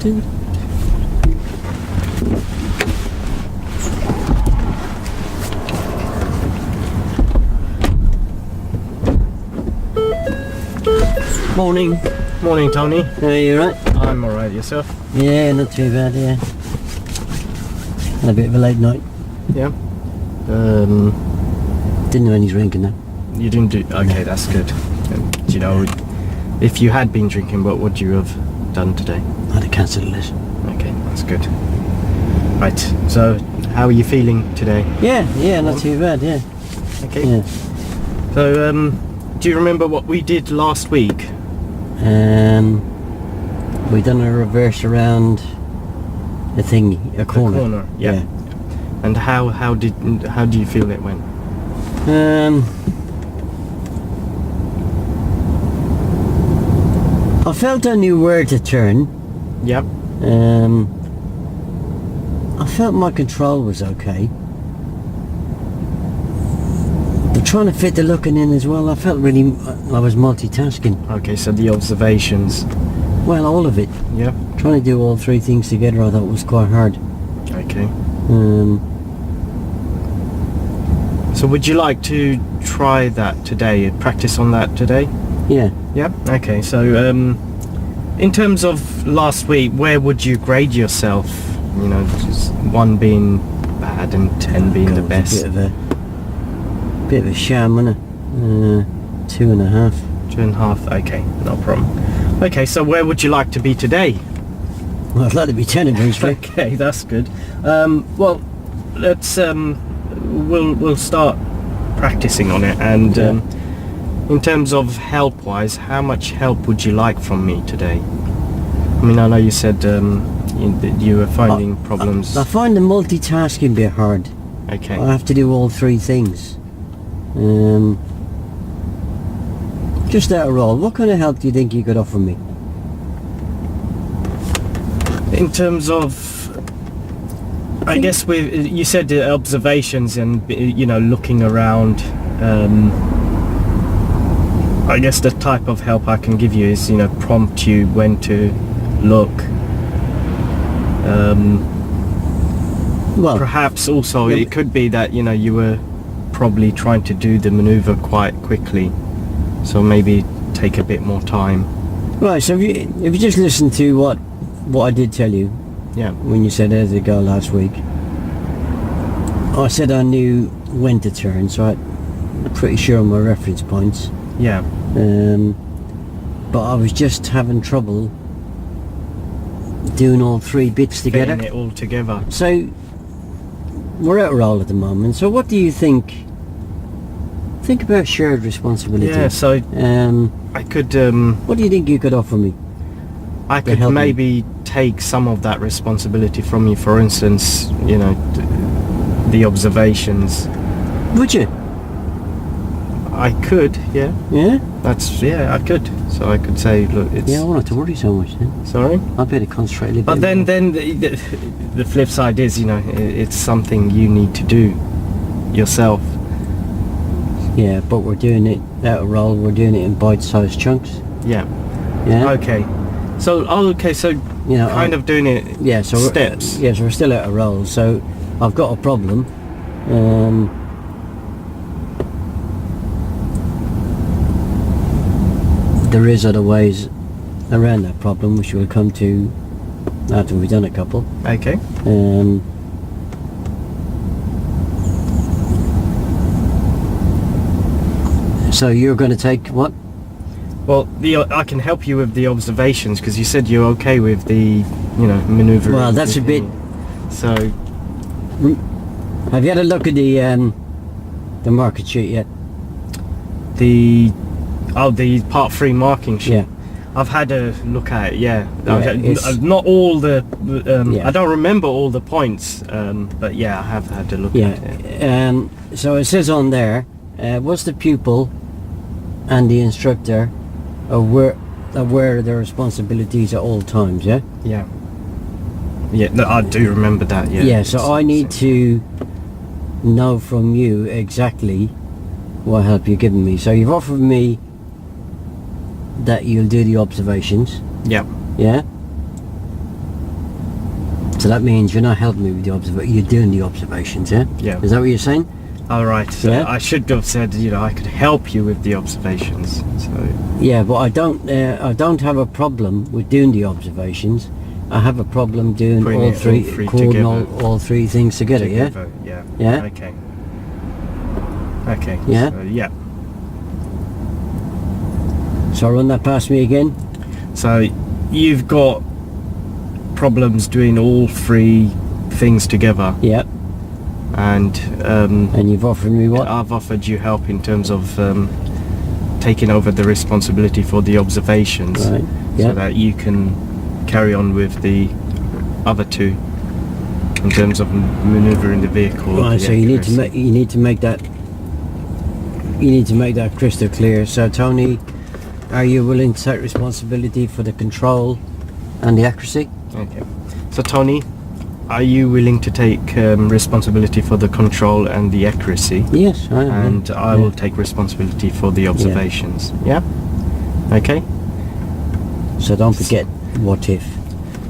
Dude. Morning. Morning, Tony. Are you right? I'm alright, yourself? Yeah, not too bad, yeah. Had a bit of a late night. Yeah. Didn't do any drinking though. You didn't do... Okay, that's good. Do you know, if you had been drinking, what would you have done today? I'd have cancelled it. Okay, that's good. Right, so how are you feeling today? Yeah, not too bad, yeah. Okay. Yeah. So, do you remember what we did last week? We done a reverse around a thingy, a corner. A corner, yeah. And how do you feel it went? I felt I knew where to turn. Yep. I felt my control was okay. But trying to fit the looking in as well, I felt really, I was multitasking. Okay, so the observations. Well, all of it. Yep. Trying to do all three things together I thought was quite hard. Okay. So would you like to try that today, practice on that today? Yeah. Yep. Okay, so in terms of last week, where would you grade yourself? You know, just 1 being bad and 10 being the best. Bit of a sham, wasn't it? 2.5. 2.5, okay, no problem. Okay, so where would you like to be today? Well, I'd like to be 10 eventually. Okay, that's good. Well, let's we'll start practicing on it. And in terms of help-wise, how much help would you like from me today? I mean, I know you said you were finding problems. I find the multitasking bit hard. Okay. I have to do all three things. Just out of roll, what kind of help do you think you could offer me? In terms of, I guess you said the observations and, you know, looking around. I guess the type of help I can give you is, you know, prompt you when to look. Well, perhaps also it could be that, you know, you were probably trying to do the maneuver quite quickly, so maybe take a bit more time. Right, so if you just listen to what I did tell you, yeah, when you said there's a go last week, I said I knew when to turn, so I'm pretty sure on my reference points. Yeah. But I was just having trouble doing all three bits together. Fitting it all together. So we're out of roll at the moment. So what do you think? Think about shared responsibility. Yeah. So I could. What do you think you could offer me? I could maybe take some of that responsibility from you. For instance, you know, the observations. Would you? I could, yeah. Yeah? I could. So I could say, look, it's... Yeah, I won't have to worry so much then. Sorry? I better concentrate a little But bit then the flip side is, you know, it's something you need to do yourself. Yeah, but we're doing it out of roll, we're doing it in bite-sized chunks. Yeah. Yeah? Okay. So, you know, kind of doing it steps. So we're still out of roll, so I've got a problem. There is other ways around that problem, which we'll come to after we've done a couple. Okay. So you're going to take what? Well, I can help you with the observations because you said you're okay with the, you know, manoeuvre. Well, that's a bit. So, have you had a look at the market sheet yet? The part 3 marking sheet. Yeah. I've had a look at it. Yeah. Not all the. I don't remember all the points. But yeah, I have had a look at it. So it says on there, what's the pupil and the instructor aware of their responsibilities at all times, yeah? Yeah. Yeah, I do remember that, yeah. Yeah, so I need to know from you exactly what help you're giving me. So you've offered me that you'll do the observations. Yeah. Yeah? So that means you're not helping me with the observation. You're doing the observations, yeah? Yeah. Is that what you're saying? All right. So Yeah. I should have said, I could help you with the observations. So Yeah, but I don't have a problem with doing the observations. I have a problem doing Putting all it all three, three coordinating together. all three things together, yeah? Yeah. Yeah? Okay. Okay. Yeah? So, yeah. So run that past me again. So you've got problems doing all three things together, Yeah. and And you've offered me what? I've offered you help in terms of taking over the responsibility for the observations, Right. Yeah. so that you can carry on with the other two in terms of maneuvering the vehicle. Right, the so you need to accuracy. make that crystal clear. So Tony, are you willing to take responsibility for the control and the accuracy? Okay. So Tony, are you willing to take responsibility for the control and the accuracy? Yes, I am. And I will take responsibility for the observations. Yeah? Okay? So don't forget what if.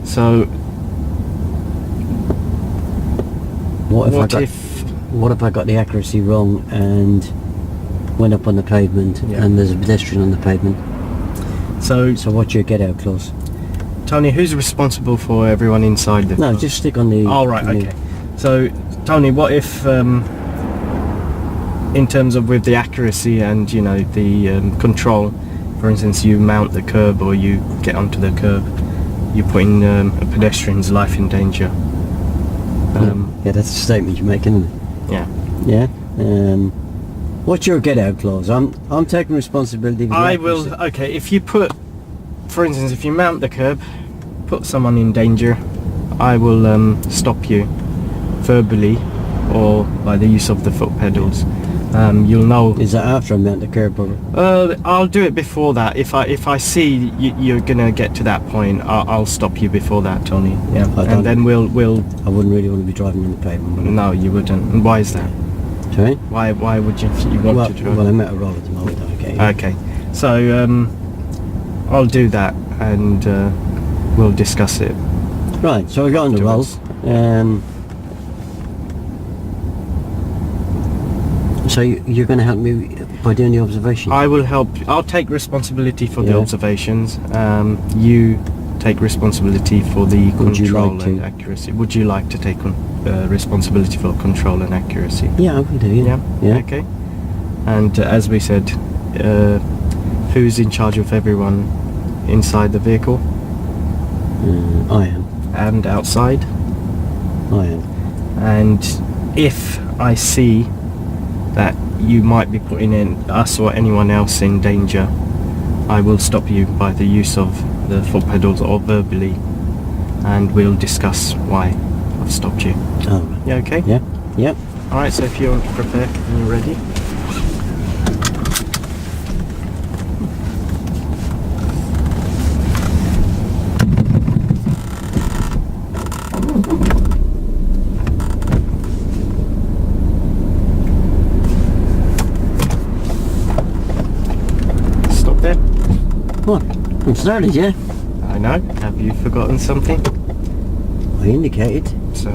So What if what I got if what if I got the accuracy wrong and went up on the pavement Yeah. and there's a pedestrian on the pavement? so So what's your get out clause? Tony, who's responsible for everyone inside the No, just stick on the. All right, on the- okay. So Tony, what if in terms of with the accuracy and the control, for instance, you mount the curb or you get onto the curb, you're putting a pedestrian's life in danger. Yeah, that's a statement you're making, isn't it? Yeah. Yeah. What's your get out clause? I'm taking responsibility for the I accuracy. will. Okay, if you put, for instance, if you mount the curb, put someone in danger, I will stop you verbally or by the use of the foot pedals. You'll know. Is that after I mount the curb or? I'll do it before that. If I see you're gonna get to that point, I'll stop you before that, Tony. Yeah, I don't- and then we'll. I wouldn't really want to be driving on the pavement. would I? No, you wouldn't. And why is that? Sorry? Why would you want Well, to drive? well, I'm at a roll at the moment. Okay. Okay, so I'll do that and we'll discuss it. Right. So we got on the roll. afterwards. So you're going to help me by doing the observation? I will help. I'll take responsibility for the Yeah. observations. You take responsibility for the Would you control like and to? accuracy. Would you like to take responsibility for control and accuracy? Yeah, I will do. Yeah. Yeah. Okay. And as we said, who's in charge of everyone inside the vehicle I am. and outside? I am. And if I see that you might be putting in us or anyone else in danger, I will stop you by the use of the foot pedals or verbally, and we'll discuss why I've stopped you. Oh, right. Yeah, okay? Yeah. Yep. Alright, so if you're prepared and you're ready. Stop there. What? I'm started, yeah? I know. Have you forgotten something? I indicated. So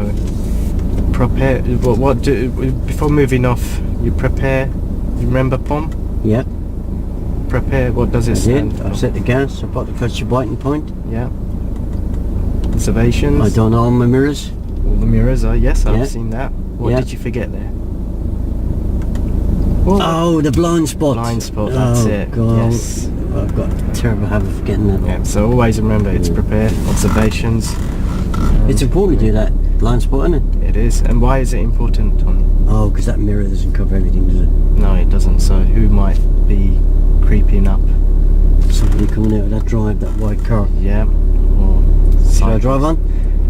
prepare. What do before moving off? You prepare. You remember POM? Yeah. Prepare. What does it I stand did. for? I've set the gas. I've got the clutch to biting point. Yeah. Observations. I don't know my mirrors. All the mirrors are. Yes, Yeah. I've seen that. What Yeah. did you forget there? Oh, the blind spot. Blind spot. That's Oh, it. God. Yes. I've got a terrible habit of forgetting that. Yeah. So always remember, it's prepare. Observations. It's important to do that blind spot, isn't it? It is. And why is it important, Tony? Oh, because that mirror doesn't cover everything, does it? No, it doesn't. So who might be creeping up? Somebody coming out of that drive, that white car. Yeah. Or Should I drive on?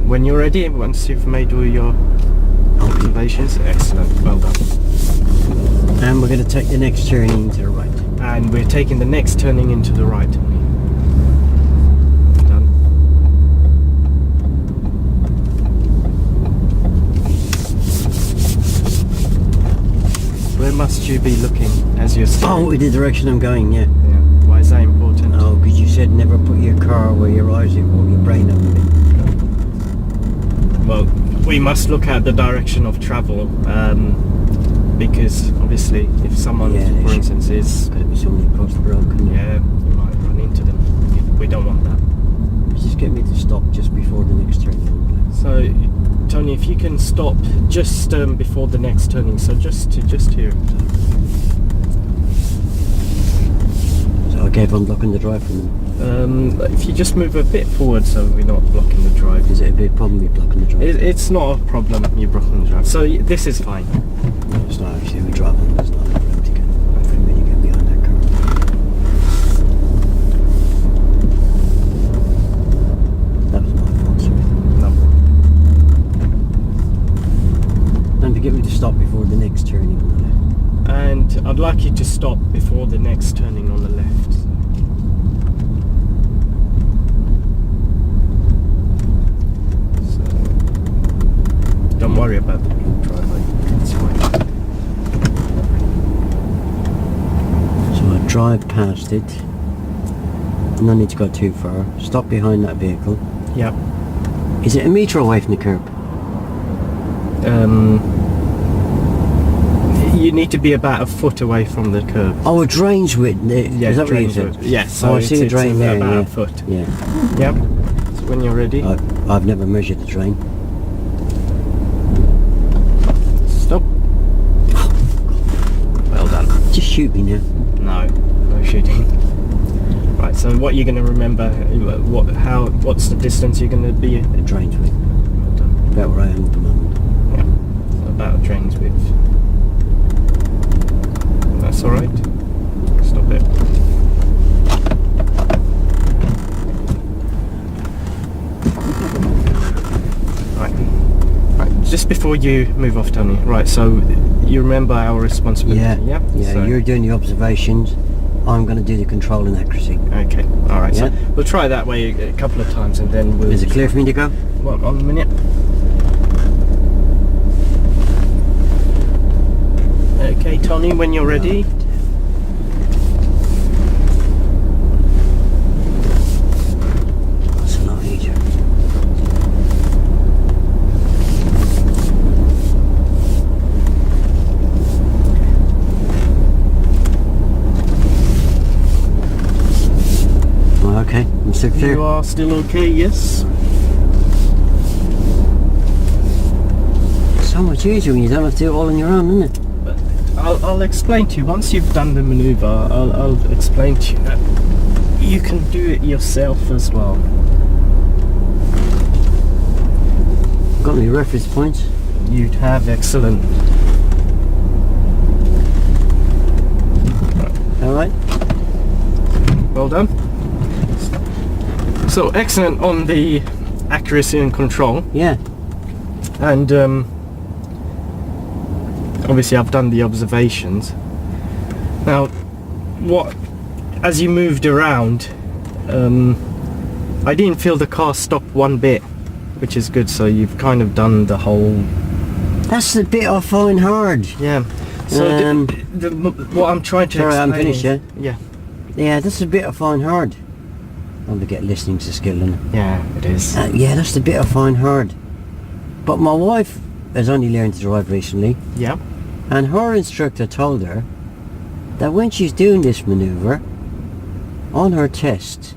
When you're ready, once you've made all your Okay. observations, excellent, well done. And we're going to take the next turning to the right. And we're taking the next turning into the right. Done. Where must you be looking as you're steering? Oh, in the direction I'm going, yeah. Yeah. Why is that important? Oh, because you said never put your car where your eyes are or your brain up with it. we must look at the direction of travel, because obviously if someone, for instance, is could be somebody across the road, couldn't it? yeah, you might run into them. We don't want that. Just get me to stop just before the next turning. So, Tony, if you can stop just before the next turning, so just here. So okay, if I'm blocking the drive from them. If you just move a bit forward, so we're not blocking the drive. Is it a big problem me blocking the drive? It's not a problem. You're blocking the drive, so this is fine. No, it's not actually. We drive on. There's not enough room to get. For me to get behind that car. That was my fault, sorry. No. And to get me to stop before the next turning on the left. And I'd like you to stop before the next turning on the left. So don't worry about the driveway. It's fine. So I drive past it. No need to go too far. Stop behind that vehicle. Yep. Is it a metre away from the curb? You need to be about a foot away from the curb. Oh, a drain's width. Yeah, Is that what you drain's said? width. Yes. So I see a drain there. about Yeah. a foot. Yeah. Yep. So when you're ready, I've never measured the drain. stop. Well done. Just shoot me now. No shooting. Right. So what you're going to remember? What's the distance you're going to be? A drain's width. Well done. About where I am at the moment. Yeah. So about a drain's width. That's all right. Stop it. Right. Just before you move off, Tony. Right. So you remember our responsibility. Yeah. Yep. Yeah. So, You're doing the observations. I'm going to do the control and accuracy. okay. All right. Yeah. So we'll try that way a couple of times, and then we'll. Is it clear for me to go? Well, on a minute. Okay, Tony, when you're ready. That's a lot easier. Oh, okay, I'm still clear. You are still okay, yes? So much easier when you don't have to do it all on your own, isn't it? But I'll explain to you, once you've done the maneuver, I'll explain to you that you can do it yourself as well. Got any reference points? You'd have excellent. Alright. Well done. So excellent on the accuracy and control, Yeah. and obviously I've done the observations. Now, as you moved around, I didn't feel the car stop one bit, which is good. So you've kind of done the whole. That's the bit I find hard. Yeah. So what I'm trying to Sorry, explain. I'm finished, is- Yeah. Yeah, that's the bit I find hard. I'm to get listening's a skill, isn't it? Yeah, it is. Yeah, that's the bit I find hard. But my wife has only learned to drive recently, Yeah. and her instructor told her that when she's doing this manoeuvre, on her test,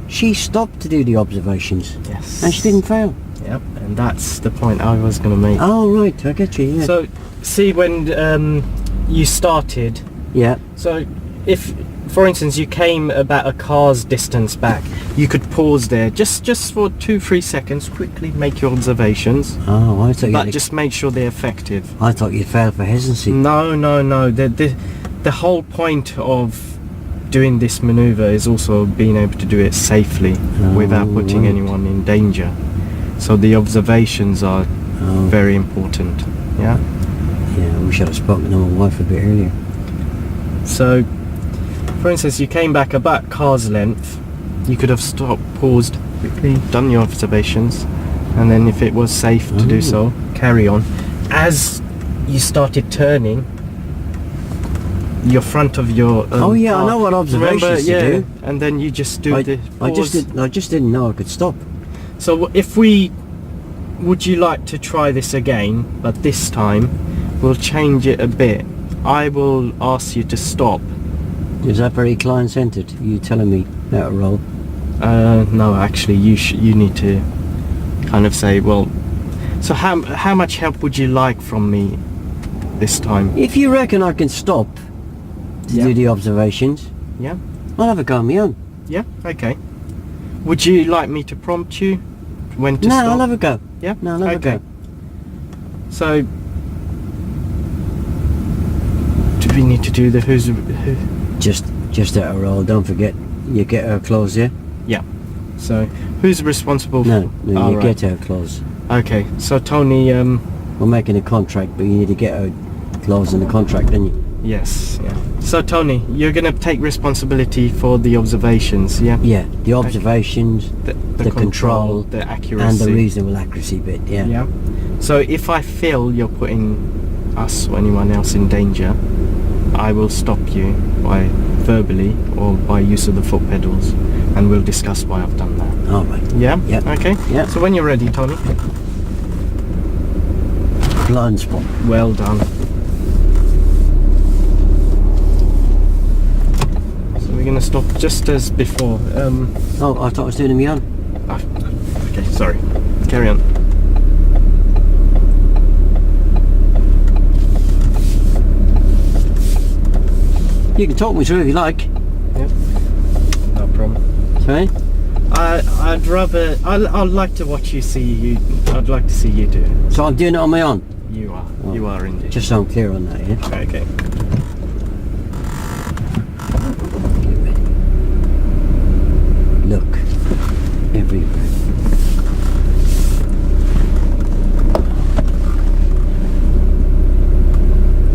she stopped to do the observations, Yes. and she didn't fail. Yep. And that's the point I was going to make. Oh, right, I get you, yeah. So, see, when you started, Yeah, so if, for instance, you came about a car's distance back, you could pause there just for 2-3 seconds, quickly make your observations, oh, I thought but you'd, just make sure they're effective. I thought you'd fail for hesitancy. No. The whole point of doing this maneuver is also being able to do it safely without putting right. anyone in danger. So the observations are Oh, very important. Yeah. yeah, we should have spoken to my wife a bit earlier. So, for instance, you came back about car's length, you could have stopped, paused, quickly done your observations, and then if it was safe to do so, carry on. As you started turning, your front of your Oh yeah, car, I know what observations remember, to do. and then you just do I the just pause. didn't know I could stop. So if we would you like to try this again? But this time, we'll change it a bit. I will ask you to stop. Is that very client-centered? You telling me how to roll? No, actually, you need to kind of say, well, so how much help would you like from me this time? If you reckon I can stop to Yeah. do the observations, Yeah? I'll have a go on my own. Yeah? Okay. Would you like me to prompt you when to No, stop? I'll have a go. Yeah? No, I'll have a Okay. go. So, do we need to do the who? Just out of roll. Don't forget, you get her clothes, yeah? Yeah. So, who's responsible No, for... no, All you right. get her clothes. Okay, so Tony, We're making a contract, but you need to get her clothes in the contract, don't you? yes, yeah. So Tony, you're gonna take responsibility for the observations, yeah? Yeah, the observations, The control, the accuracy. and the reasonable accuracy bit, yeah. Yeah. So if I feel you're putting us or anyone else in danger, I will stop you by verbally or by use of the foot pedals, and we'll discuss why I've done that. All right. Yeah? Yep. Okay? Yep. So when you're ready, Tony. Blind spot. Well done. So we're going to stop just as before. Oh, I thought I was doing them on. Okay, sorry. Carry on. You can talk me through if you like. Yep. No problem. Sorry? I'd rather... I'd like to watch you see you... I'd like to see you do it. So I'm doing it on my own? You are. Oh. You are indeed. Just so I'm clear on that, yeah? Okay. Look. Everywhere.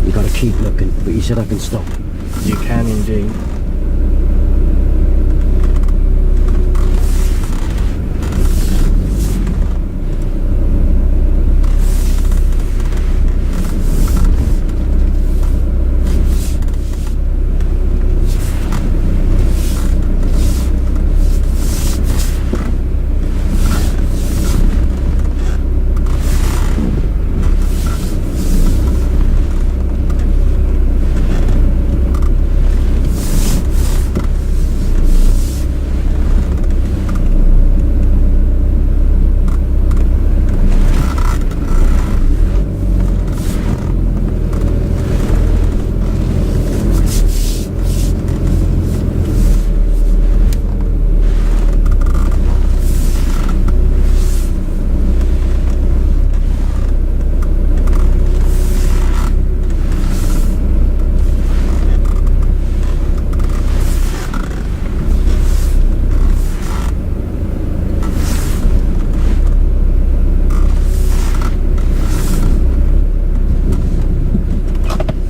You gotta keep looking, but you said I can stop. You can indeed.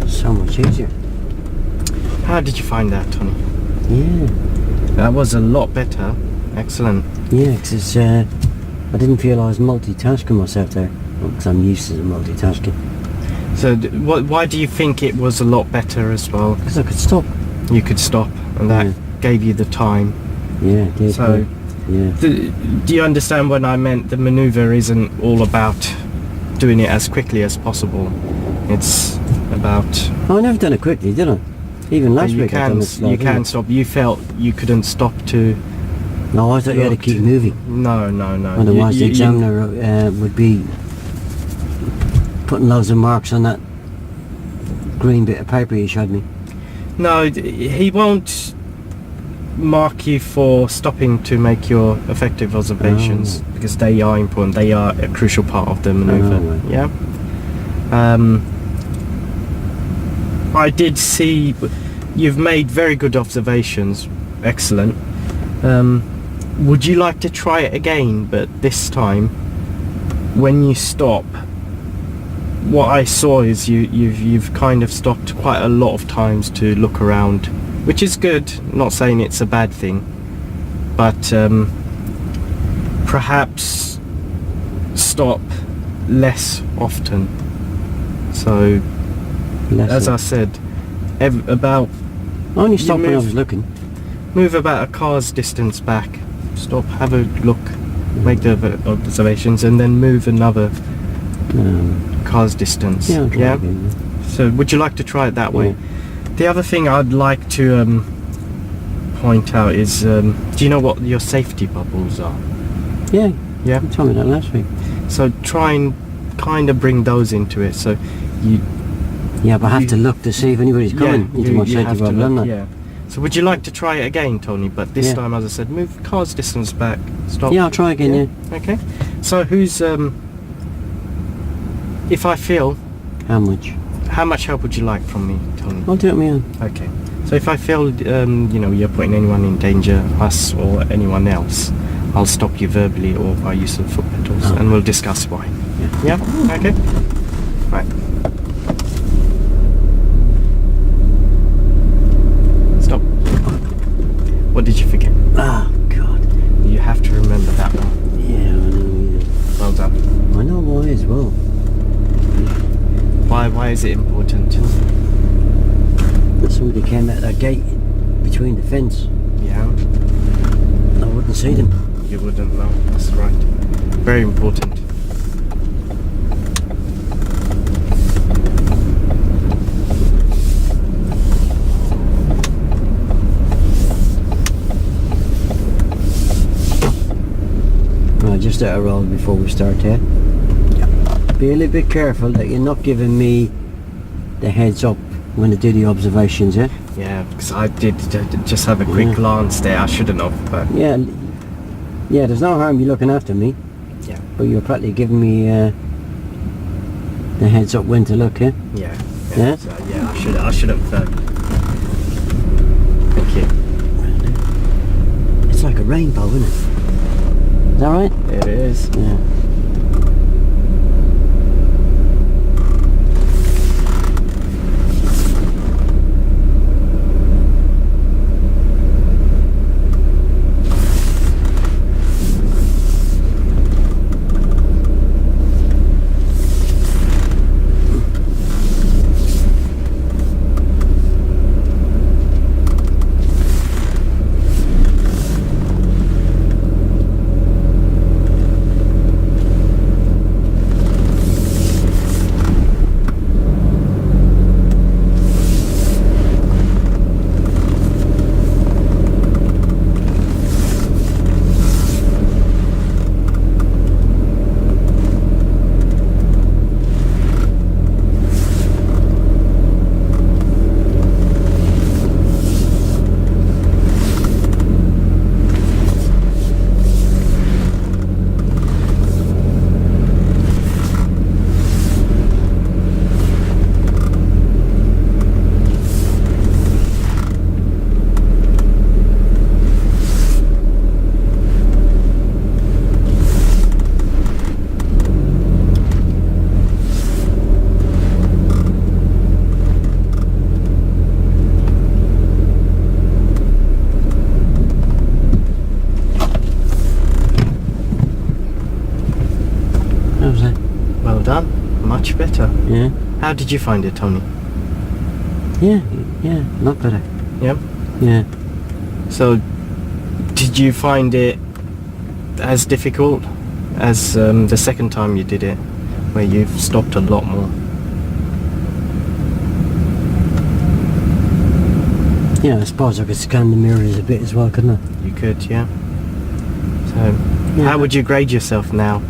So much easier. How did you find that, Tony? Yeah. That was a lot better. Excellent. Yeah, because I didn't feel I was multitasking myself there. Because I'm used to the multitasking. So, why do you think it was a lot better as well? Because I could stop. You could stop, and that Yeah. gave you the time. Yeah, it did. So, yeah. do you understand when I meant the maneuver isn't all about doing it as quickly as possible? It's about... I never done it quickly, did I? Even last you week I done can, it slow, you didn't can I? stop. You felt you couldn't stop to... No, I thought you had to look keep moving. No. Otherwise the examiner would be putting loads of marks on that green bit of paper you showed me. No, he won't mark you for stopping to make your effective observations, because they are important. They are a crucial part of the maneuver. right. Yeah. I did see you've made very good observations. Excellent. Would you like to try it again, but this time when you stop, what I saw is you've kind of stopped quite a lot of times to look around, which is good. Not saying it's a bad thing, but perhaps stop less often. So as I said, about I only you stopped when I move- was looking. move about a car's distance back. Stop, have a look. make the observations, and then move another Um, car's distance. yeah, I'll try again. So would you like to try it that way? Yeah. The other thing I'd like to point out is, do you know what your safety bubbles are? Yeah, Yeah. you told me that last week. So try and kind of bring those into it. So you Yeah, but I have You- to look to see if anybody's coming into my you safety have to bubble, look, haven't I? yeah. So would you like to try it again, Tony? But this Yeah. time, as I said, move car's distance back. Stop. Yeah, I'll try again, yeah. Okay. So who's if I feel, How much? how much help would you like from me, Tony? I'll do it on my own. Okay. So if I feel, you're putting anyone in danger, us or anyone else, I'll stop you verbally or by use of foot pedals, Oh. and we'll discuss why. Yeah. Yeah. Okay. Right. Stop. What did you forget? Oh, God. You have to remember that one. Yeah, I know, Well done. yeah. I know why as well. Why is it important? That somebody came out that gate between the fence. Yeah. I wouldn't see them. You wouldn't know. That's right. Very important. Right, just out of roll before we start here. Be a little bit careful that you're not giving me the heads up when I do the observations, yeah? Yeah, because I did just have a quick Yeah. glance there. I shouldn't have, but Yeah, yeah, there's no harm you looking after me, yeah. but you're practically giving me the heads up when to look, yeah? Yeah. Yeah? So, yeah, I should have. Thank you. It's like a rainbow, isn't it? Is that right? It is. Yeah. How was that? Well done. Much better. Yeah? How did you find it, Tony? Yeah, yeah, not better. Yeah. Yeah. So, did you find it as difficult as the second time you did it, where you've stopped a lot more? Yeah, I suppose I could scan the mirrors a bit as well, couldn't I? You could, yeah. So, Yeah. how would you grade yourself now?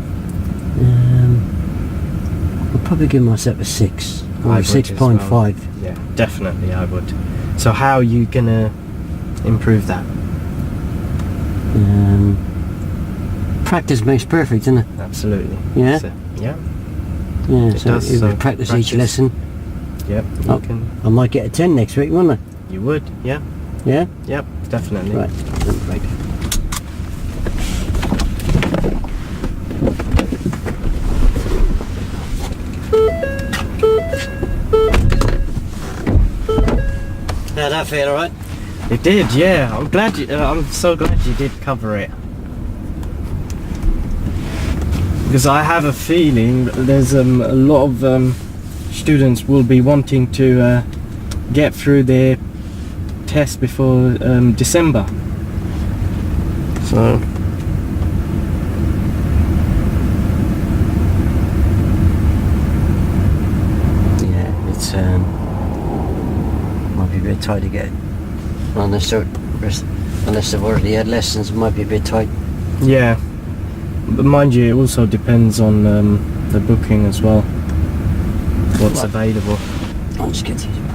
I'll probably give myself a 6 or I a would as 6.5. Yeah, definitely I would. So how are you gonna improve that? Practice makes perfect, isn't it? Absolutely. Yeah? So, yeah. Yeah, It so does, if we so practice each practice. lesson, Yep. You Oh. can. I might get a 10 next week, won't I? You would. Yeah. Yeah? Yep. Definitely. Right. Right. How'd that feel, alright? It did. Yeah. I'm glad. I'm so glad you did cover it. Because I have a feeling there's a lot of students will be wanting to get through their test before December. So might be a bit tight to get. Unless they've already had lessons, it might be a bit tight. Yeah, but mind you, it also depends on the booking as well. What's available. I'll just get these.